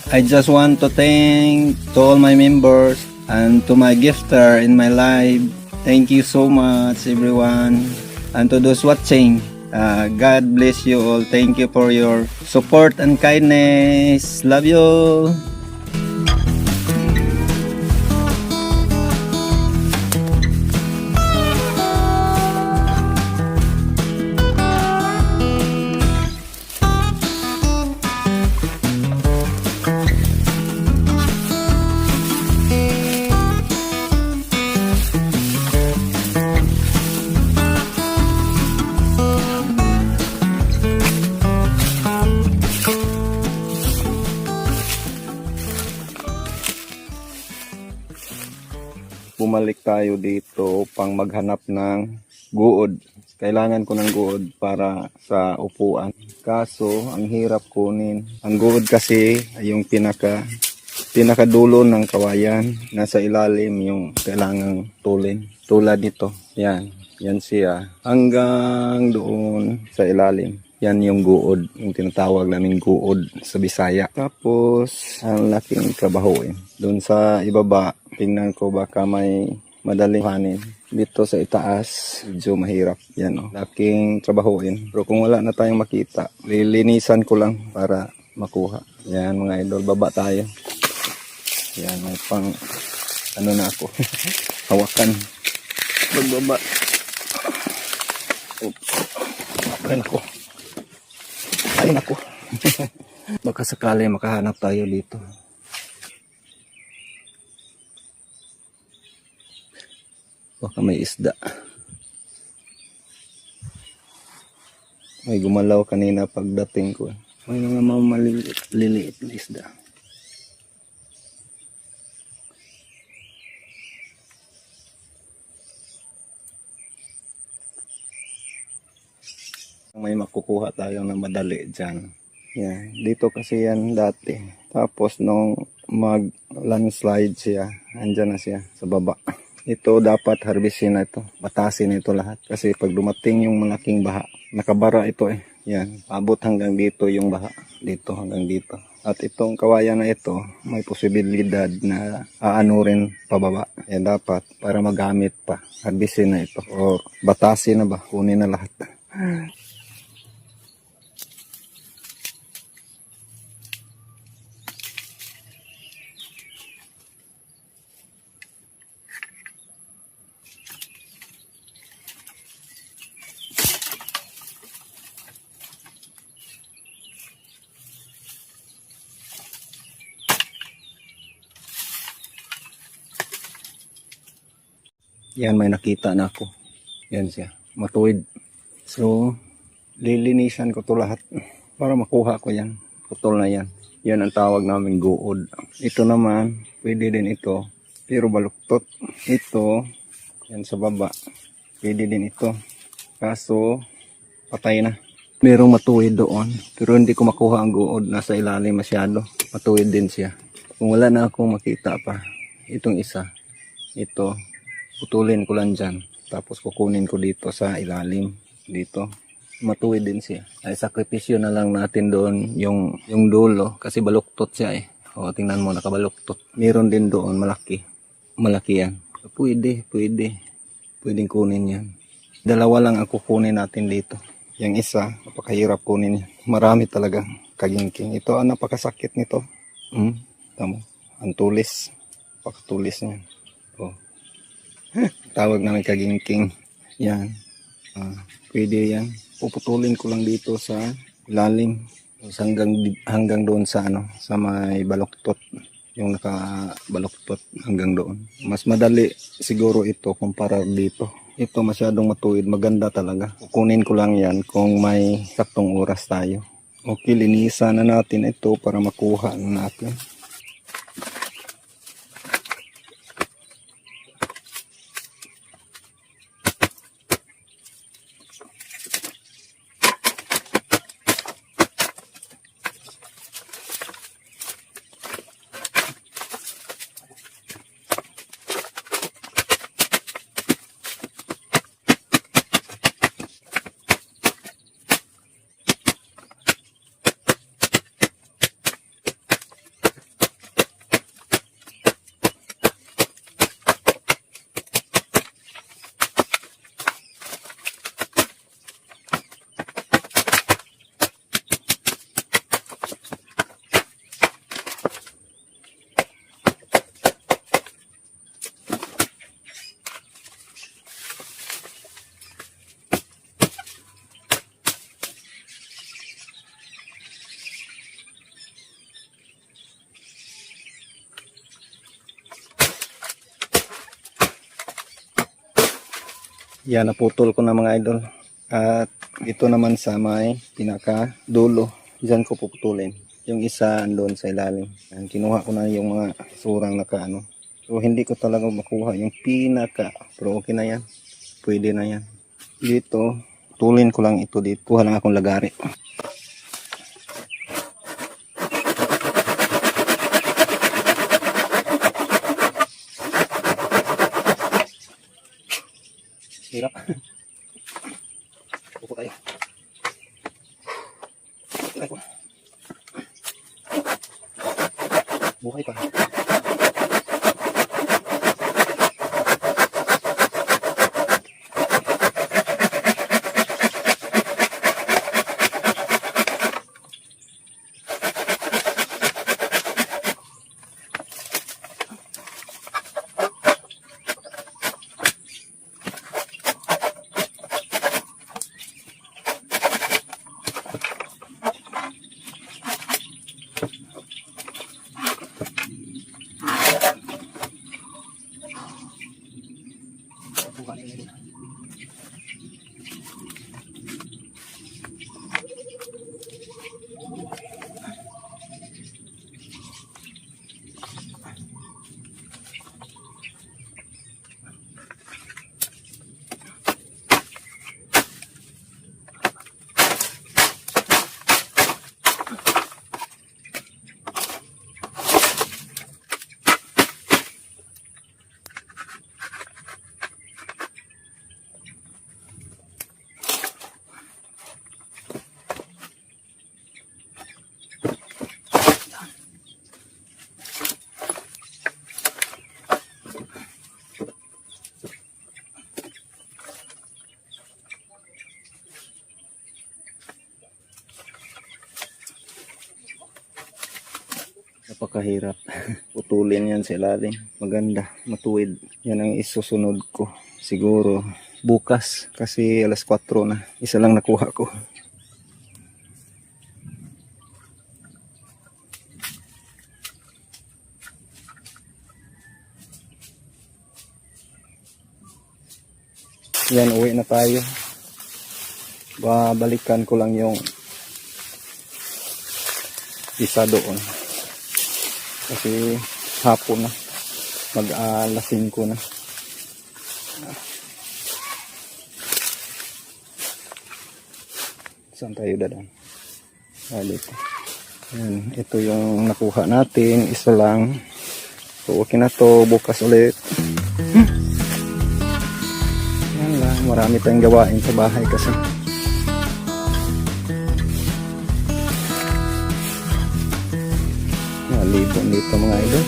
I just want to thank to all my members and to my gifter in my life. Thank you so much everyone. And to those watching, God bless you all. Thank you for your support and kindness. Love you. Bumalik tayo dito upang maghanap ng guod. Kailangan ko ng guod para sa upuan. Kaso, ang hirap kunin. Ang guod kasi ay yung pinakadulo ng kawayan. Nasa ilalim yung kailangang tulin. Tulad nito. Yan siya. Hanggang doon sa ilalim. Yan yung guod. Yung tinatawag namin guod sa Bisaya. Tapos, ang laking trabahuin. Doon sa ibaba, tingnan ko baka may madaling hanin. Dito sa itaas, medyo mahirap. Yan o, laking trabahuin. Pero kung wala na tayong makita, lilinisan ko lang para makuha. Yan mga idol, baba tayo. Yan, may pang, ano na ako, hawakan. Bagbaba. Oops. Ay nako. Ay nako. Baka sakali makahanap tayo dito. Baka may isda. May gumalaw kanina pagdating ko. May mga maliliit na isda. May makukuha tayo na madali dyan. Yan. Dito kasi yan dati. Tapos nung mag-landslide siya, andyan na siya sa baba. Ito dapat harvestin na ito. Batasin ito lahat. Kasi pag dumating yung malaking baha, nakabara ito eh. Yan. Abot hanggang dito yung baha. Dito hanggang dito. At itong kawayan na ito, may posibilidad na aano rin pababa. Yan dapat para magamit pa. Harvestin na ito. O batasin na ba? Kunin na lahat. Yan, may nakita na ako. Yan siya. Matuwid. So, lilinisan ko to lahat para makuha ko yan. Putol na yan. Yan ang tawag namin guod. Ito naman, pwede din ito. Pero baluktot. Ito, yan sa baba. Pwede din ito. Kaso, patay na. Merong matuwid doon. Pero hindi ko makuha ang guod. Nasa ilalim masyado. Matuwid din siya. Kung wala na akong makita pa, itong isa. Ito. Putulin ko lang dyan. Tapos kukunin ko dito sa ilalim. Dito. Matuwid din siya. Ay sakripisyo na lang natin doon yung dulo. Kasi baluktot siya eh. O tingnan mo nakabaluktot. Meron din doon malaki. Malaki yan. Pwede. Pwedeng kunin yan. Dalawa lang ang kukunin natin dito. Yung isa, napakahirap kunin yan. Marami talaga kagingking. Ito ang napakasakit nito. Tamo. Ang tulis. Pakatulis niya. O. Tawag namin kagingking. Yan. Pwede yan. Puputulin ko lang dito sa ilalim. Hanggang doon sa sa may baluktot. Yung nakabaluktot hanggang doon. Mas madali siguro ito kumpara dito. Ito masyadong matuwid. Maganda talaga. Kukunin ko lang yan kung may saktong oras tayo. Okay, linisan na natin ito para makuha na natin. Yan, naputol ko na mga idol. At ito naman sa may pinaka dulo. Diyan ko puputulin. Yung isa doon sa ilalim. Yan, kinuha ko na yung mga surang nakaano. So hindi ko talaga makuha yung pinaka. Pero okay na yan. Pwede na yan. Dito, putulin ko lang ito dito. Kuha lang akong lagari. Hirap. Upo tayo. Buhay pa. Napakahirap. Putulin yan sa ilalim. Maganda. Matuwid. Yan ang isusunod ko. Siguro bukas. Kasi alas 4 na. Isa lang nakuha ko. Yan, uwi na tayo. Babalikan ko lang yung isa doon. Kasi hapon na. Mag-alas 5 na. Saan tayo dadaan? Dito. Yan, ito yung nakuha natin. Isa lang. So, okay na to. Bukas ulit. Yan lang. Marami tayong gawain sa bahay kasi. Libon dito mga idol.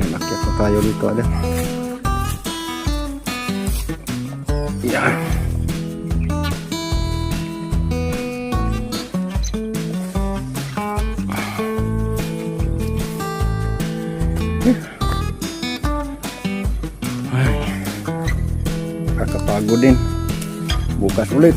Yan, akyat na tayo dito agad. Yan. Ay, kakapagod din. Bukas ulit.